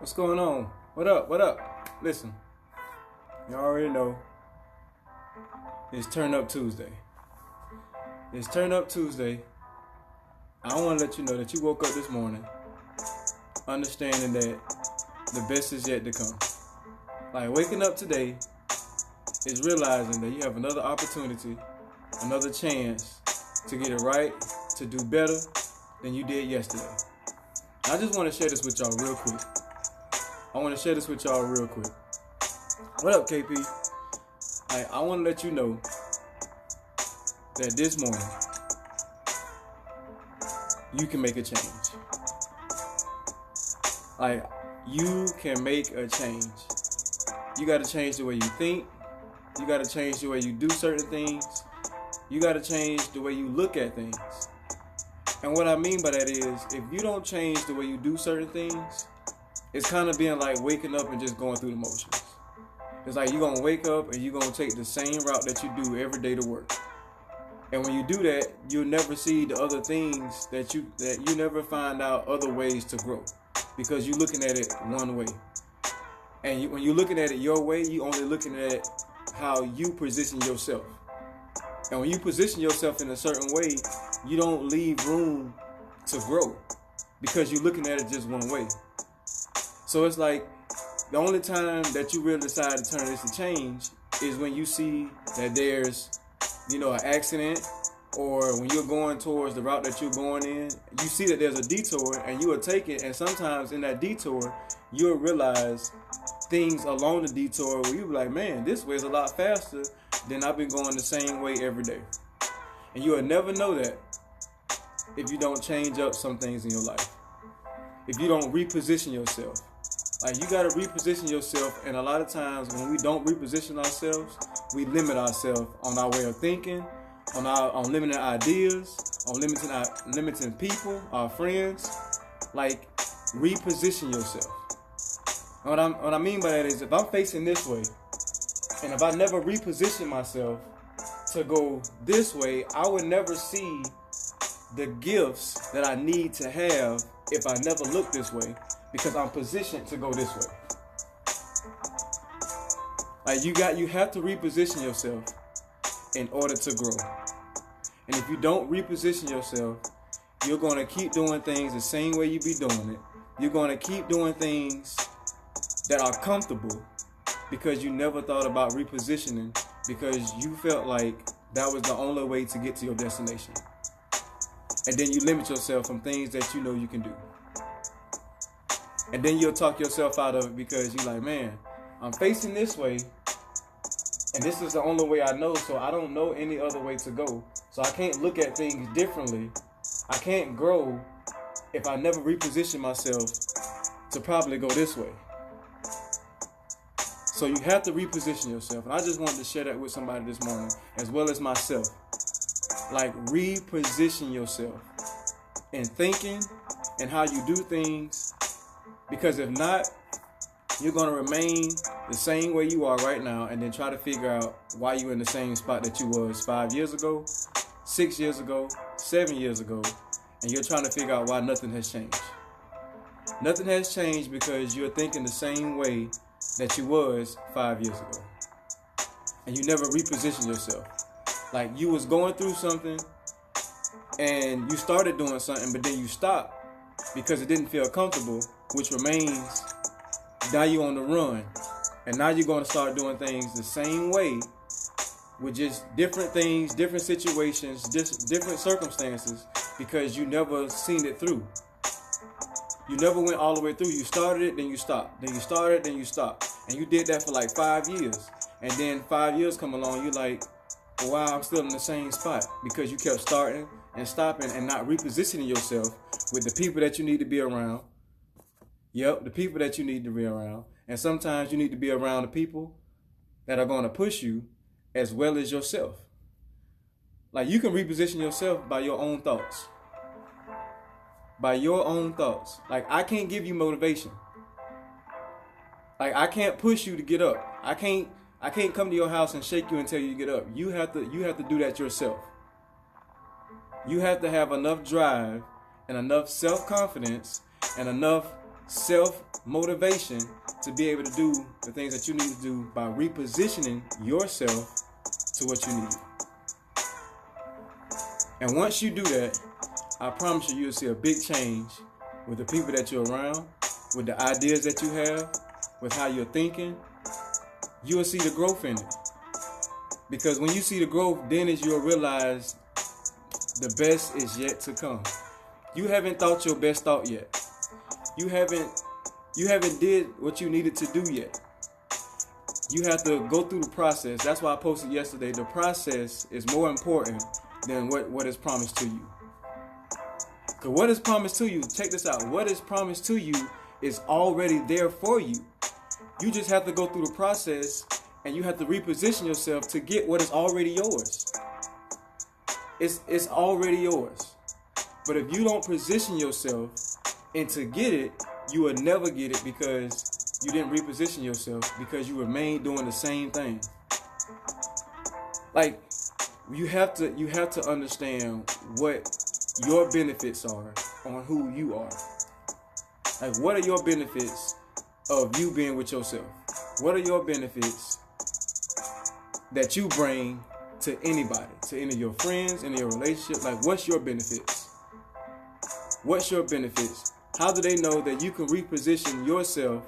What's going on? What up? What up? Listen, you already know it's Turn Up Tuesday. It's Turn Up Tuesday. I want to let you know that you woke up this morning understanding that the best is yet to come. Like, waking up today is realizing that you have another opportunity, another chance to get it right, to do better than you did yesterday. I just want to share this with y'all real quick. What up, KP? I want to let you know that this morning you can make a change. Like, you can make a change. You got to change the way you think. You got to change the way you do certain things. You got to change the way you look at things. And what I mean by that is, if you don't change the way you do certain things, it's kind of being like waking up and just going through the motions. It's like you're going to wake up and you're going to take the same route that you do every day to work. And when you do that, you'll never see the other things that you never find out other ways to grow, because you're looking at it one way. And when you're looking at it your way, you're only looking at how you position yourself. And when you position yourself in a certain way, you don't leave room to grow because you're looking at it just one way. So it's like the only time that you really decide to turn this to change is when you see that there's, an accident, or when you're going towards the route that you're going in, you see that there's a detour and you will take it. And sometimes in that detour, you'll realize things along the detour where you'll be like, man, this way is a lot faster than I've been going the same way every day. And you'll never know that if you don't change up some things in your life. If you don't reposition yourself. Like, you got to reposition yourself, and a lot of times when we don't reposition ourselves, we limit ourselves on our way of thinking, on limiting ideas, on limiting people, our friends. Like, reposition yourself. And what I mean by that is, if I'm facing this way, and if I never reposition myself to go this way, I would never see the gifts that I need to have if I never look this way, because I'm positioned to go this way. Like, you have to reposition yourself in order to grow. And if you don't reposition yourself, you're going to keep doing things the same way you be doing it. You're going to keep doing things that are comfortable because you never thought about repositioning, because you felt like that was the only way to get to your destination. And then you limit yourself from things that you know you can do. And then you'll talk yourself out of it because you're like, man, I'm facing this way, and this is the only way I know, so I don't know any other way to go. So I can't look at things differently. I can't grow if I never reposition myself to probably go this way. So you have to reposition yourself. And I just wanted to share that with somebody this morning, as well as myself. Like, reposition yourself in thinking and how you do things. Because if not, you're going to remain the same way you are right now, and then try to figure out why you're in the same spot that you was 5 years ago, 6 years ago, 7 years ago, and you're trying to figure out why nothing has changed. Nothing has changed because you're thinking the same way that you was 5 years ago. And you never reposition yourself. Like, you was going through something and you started doing something, but then you stopped because it didn't feel comfortable, which remains, now you're on the run. And now you're going to start doing things the same way, with just different things, different situations, just different circumstances, because you never seen it through. You never went all the way through. You started it, then you stopped. Then you started, then you stopped. And you did that for like 5 years. And then 5 years come along, you're like, wow, I'm still in the same spot, because you kept starting and stopping and not repositioning yourself with the people that you need to be around. Yep, the people that you need to be around. And sometimes you need to be around the people that are going to push you as well as yourself. Like, you can reposition yourself by your own thoughts. By your own thoughts. Like, I can't give you motivation. Like, I can't push you to get up. I can't come to your house and shake you and tell you to get up. You have to do that yourself. You have to have enough drive and enough self-confidence and enough self-motivation to be able to do the things that you need to do by repositioning yourself to what you need. And once you do that, I promise you, you'll see a big change with the people that you're around, with the ideas that you have, with how you're thinking. You'll see the growth in it. Because when you see the growth, then you'll realize the best is yet to come. You haven't thought your best thought yet. You haven't did what you needed to do yet. You have to go through the process. That's why I posted yesterday. The process is more important than what is promised to you. Because what is promised to you, check this out. What is promised to you is already there for you. You just have to go through the process, and you have to reposition yourself to get what is already yours. It's already yours. But if you don't position yourself and to get it, you will never get it because you didn't reposition yourself, because you remain doing the same thing. Like, you have to understand what your benefits are on who you are. Like, what are your benefits of you being with yourself? What are your benefits that you bring to anybody, to any of your friends, in your relationship? Like, what's your benefits? What's your benefits? How do they know that you can reposition yourself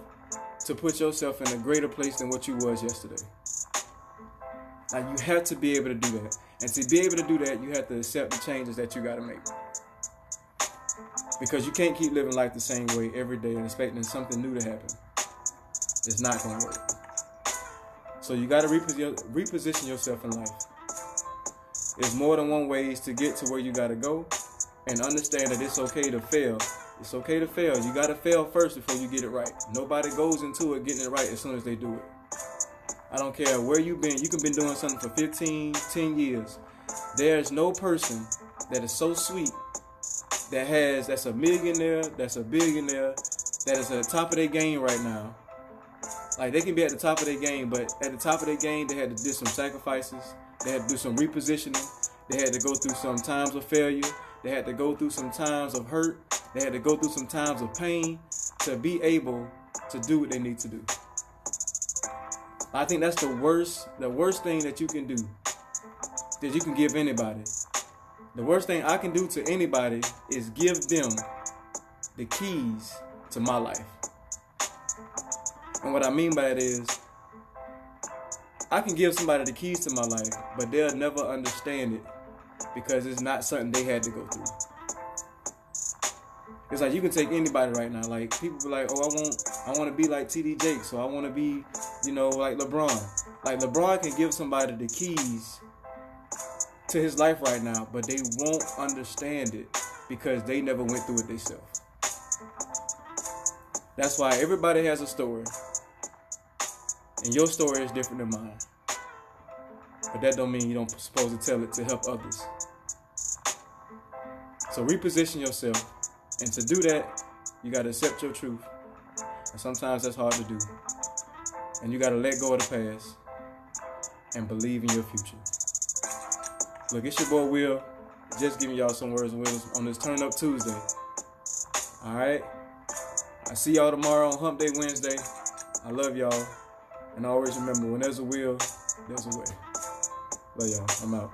to put yourself in a greater place than what you was yesterday? Like, you have to be able to do that. And to be able to do that, you have to accept the changes that you got to make. Because you can't keep living life the same way every day and expecting something new to happen. It's not going to work. So you got to reposition yourself in life. There's more than one ways to get to where you got to go. And understand that it's okay to fail. It's okay to fail. You got to fail first before you get it right. Nobody goes into it getting it right as soon as they do it. I don't care where you've been. You can be doing something for 10 years. There's no person that is so sweet, that's a millionaire, that's a billionaire, that is at the top of their game right now. Like, they can be at the top of their game, but at the top of their game, they had to do some sacrifices. They had to do some repositioning. They had to go through some times of failure. They had to go through some times of hurt. They had to go through some times of pain to be able to do what they need to do. I think that's the worst thing that you can do, that you can give anybody. The worst thing I can do to anybody is give them the keys to my life. And what I mean by that is, I can give somebody the keys to my life, but they'll never understand it because it's not something they had to go through. It's like, you can take anybody right now. Like, people be like, oh, I want to be like TD Jakes, or I want to be, like LeBron. Like, LeBron can give somebody the keys to his life right now, but they won't understand it because they never went through it themselves. That's why everybody has a story, and your story is different than mine. But that don't mean you don't supposed to tell it to help others. So reposition yourself. And to do that, you got to accept your truth. And sometimes that's hard to do. And you got to let go of the past and believe in your future. Look, it's your boy Will, just giving y'all some words of wisdom on this Turn Up Tuesday. All right? I see y'all tomorrow on Hump Day Wednesday. I love y'all. And always remember, when there's a will, there's a way. Love y'all. I'm out.